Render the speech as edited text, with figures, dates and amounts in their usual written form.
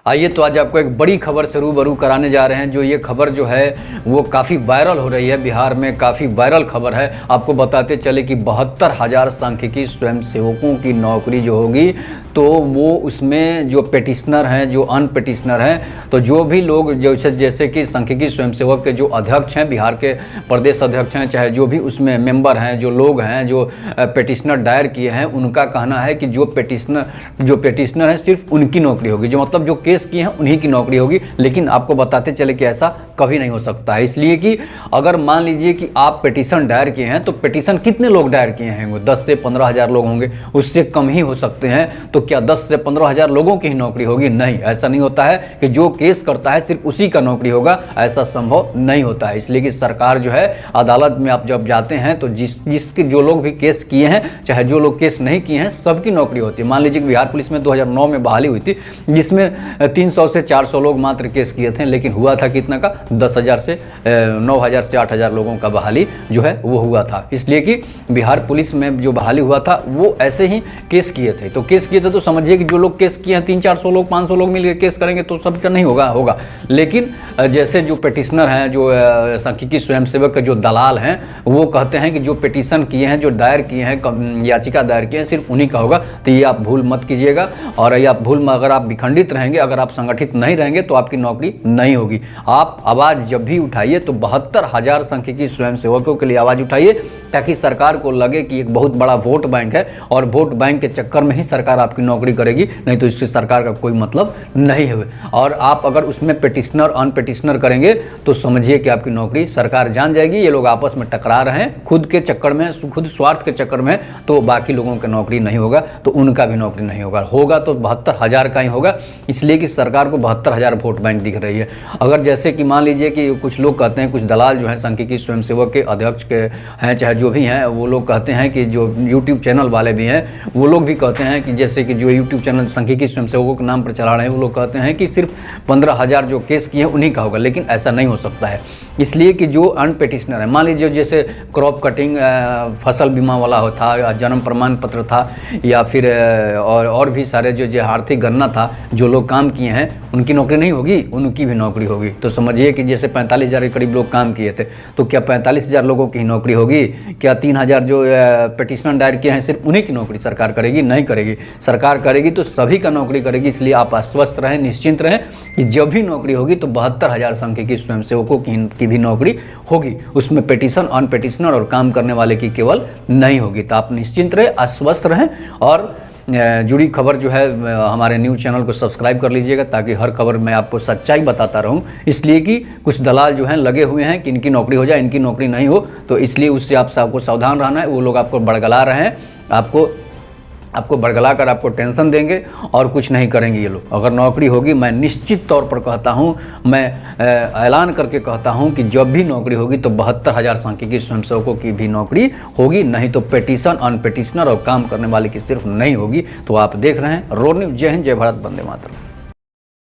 आइए तो आज आपको एक बड़ी खबर से रूबरू कराने जा रहे हैं। जो ये खबर जो है वो काफ़ी वायरल हो रही है, बिहार में काफ़ी वायरल खबर है। आपको बताते चले कि 72,000 सांख्यिकी स्वयंसेवकों की नौकरी जो होगी तो वो उसमें जो पेटिशनर हैं, जो अनपेटिशनर हैं, तो जो भी लोग जैसे कि सांख्यिकी स्वयंसेवक के जो अध्यक्ष हैं, बिहार के प्रदेश अध्यक्ष हैं, चाहे जो भी उसमें मेंबर हैं, जो लोग हैं, जो पेटिशनर दायर किए हैं, उनका कहना है कि जो पेटिशनर हैं सिर्फ उनकी नौकरी होगी, जो मतलब जो केस किए हैं उन्हीं की नौकरी होगी। लेकिन आपको बताते चले कि ऐसा कभी नहीं हो सकता है, इसलिए कि अगर मान लीजिए कि आप पेटिशन दायर किए हैं तो पेटिशन कितने लोग दायर किए हैं? 10 से 15,000 लोग होंगे, उससे कम ही हो सकते हैं। तो क्या 10 से 15,000 लोगों की ही नौकरी होगी? नहीं, ऐसा नहीं होता है कि जो केस करता है सिर्फ उसी का नौकरी होगा, ऐसा संभव नहीं होता है। इसलिए कि सरकार जो है अदालत में आप जब जाते हैं तो जिसके जो लोग भी केस किए हैं, चाहे जो लोग केस नहीं किए हैं, सबकी नौकरी होती है। मान लीजिए कि बिहार पुलिस में 2009 में बहाली हुई थी, जिसमें 300 से 400 लोग मात्र केस किए थे, लेकिन हुआ था कितना का? 10,000 से 9,000 से 8,000 लोगों का बहाली जो है वो हुआ था। इसलिए कि बिहार पुलिस में जो बहाली हुआ था वो ऐसे ही केस किए थे। तो केस किए थे तो समझिए कि जो लोग केस किए हैं 300-400 लोग, 500 लोग मिलकर केस करेंगे तो सबका नहीं होगा। लेकिन जैसे जो पेटिशनर हैं, जो सांख्यिकी स्वयंसेवक के जो दलाल हैं, वो कहते हैं कि जो पिटीशन किए हैं, जो दायर किए हैं, याचिका दायर किए हैं, सिर्फ उन्हीं का होगा। तो ये आप भूल मत कीजिएगा। और ये आप अगर आप विखंडित रहेंगे, अगर आप संगठित नहीं रहेंगे तो आपकी नौकरी नहीं होगी। आप आवाज़ जब भी उठाइए तो 72,000 सांख्यिकी स्वयंसेवकों के लिए आवाज़ उठाइए, ताकि सरकार को लगे कि एक बहुत बड़ा वोट बैंक है और वोट बैंक के चक्कर में ही सरकार आपकी नौकरी करेगी, नहीं तो इससे सरकार का कोई मतलब नहीं है। और आप अगर उसमें पेटिशनर अनपेटिशनर करेंगे तो समझिए कि आपकी नौकरी सरकार जान जाएगी। ये लोग आपस में टकरा रहे हैं खुद के चक्कर में, खुद स्वार्थ के चक्कर में, तो बाकी लोगों की नौकरी नहीं होगा, तो उनका भी नौकरी नहीं होगा तो 72,000 का ही होगा। इसलिए कि सरकार को 72,000 वोट बैंक दिख रही है। अगर जैसे कि मान लीजिए कि कुछ लोग कहते हैं, कुछ दलाल जो हैं सांख्यिकी स्वयंसेवक के अध्यक्ष के हैं, चाहे जो भी हैं, वो लोग कहते हैं कि जो यूट्यूब चैनल वाले भी हैं, वो लोग भी कहते हैं कि जैसे कि जो यूट्यूब चैनल सांख्यिकी स्वयंसेवकों के नाम पर चला रहे हैं, वो लोग कहते हैं कि सिर्फ 15,000 जो केस किए हैं उन्हीं का होगा। लेकिन ऐसा नहीं हो सकता है, इसलिए कि जो अनपेटिशनर है, मान लीजिए जैसे क्रॉप कटिंग, फसल बीमा वाला था, जन्म प्रमाण पत्र था, या फिर और भी सारे जो आर्थिक गणना था, जो लोग काम किए हैं उनकी नौकरी नहीं होगी, उनकी भी नौकरी होगी। तो समझिए कि जैसे 45,000 के करीब लोग काम किए थे, तो क्या 45,000 लोगों की नौकरी होगी? क्या 3,000 जो पेटिशन दायर किए हैं सिर्फ उन्हीं की नौकरी सरकार करेगी? नहीं करेगी। सरकार करेगी तो सभी का नौकरी करेगी। इसलिए आप आश्वस्त रहें, निश्चिंत रहें कि जब भी नौकरी होगी तो 72,000 सांख्यिकी स्वयंसेवकों की भी नौकरी होगी। उसमें पेटिशन अनपेटिशनर और काम करने वाले की केवल नहीं होगी। तो आप निश्चिंत रहें, आश्वस्त रहें और जुड़ी खबर जो है हमारे न्यूज़ चैनल को सब्सक्राइब कर लीजिएगा, ताकि हर खबर मैं आपको सच्चाई बताता रहूं। इसलिए कि कुछ दलाल जो हैं लगे हुए हैं कि इनकी नौकरी हो जाए, इनकी नौकरी नहीं हो, तो इसलिए उससे आप सबको सावधान रहना है। वो लोग आपको बड़गला रहे हैं, आपको बड़गला कर आपको टेंशन देंगे और कुछ नहीं करेंगे ये लोग। अगर नौकरी होगी, मैं निश्चित तौर पर कहता हूँ, मैं ऐलान करके कहता हूँ कि जब भी नौकरी होगी तो 72,000 सांख्यिकी स्वयंसेवकों की भी नौकरी होगी, नहीं तो पेटिशन अनपेटिशनर और काम करने वाले की सिर्फ नहीं होगी। तो आप देख रहे हैं रोड न्यूज़। जय हिंद, जय भारत, वंदे मातरम।